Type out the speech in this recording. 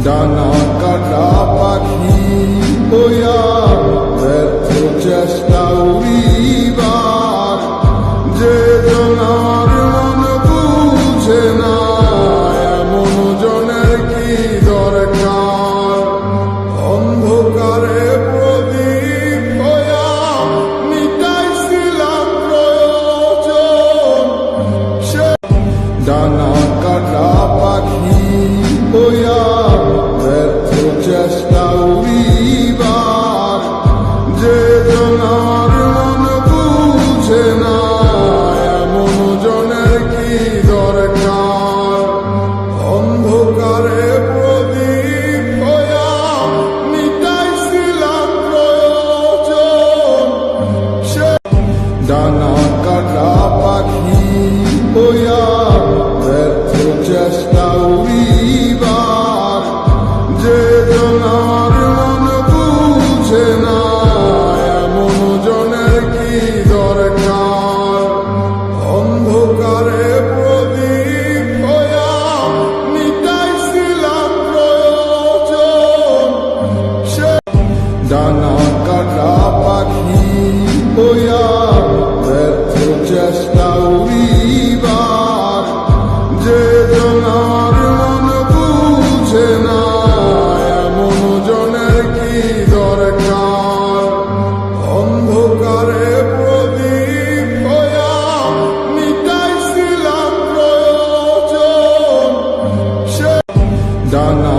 ডানা কাটা পাখি হইয়া ব্যর্থ চেষ্টা উড়িবার, যে জনার মন বুঝে না এমন জনের কি দরকার। অন্ধকারে প্রদীপ হইয়া মিটাইছিলাম প্রয়োজন, সে ডানা কাটা পাখি হইয়া ব্যর্থ চেষ্টা উড়িবার, যে জনার মন বুঝে না এমন জনের কি দরকার। অন্ধকারে প্রদীপ হইয়া মিটাইছিলাম প্রয়োজন, সে ডানা কাটা পাখি হইয়া ব্যর্থ চেষ্টা উড়িবার, যে জনার মন বুঝে না এমন জনের কি দরকার। অন্ধকারে প্রদীপ হইয়া মিটাইছিলাম প্রয়োজন, সে ডানা কাটা পাখি হইয়া ব্যর্থ চেষ্টা উড়িবার, যে জনার মন বুঝে না এমন জনের কি দরকার। অন্ধকারে প্রদীপ হইয়া মিটাইছিলাম প্রয়োজন, সে ডানা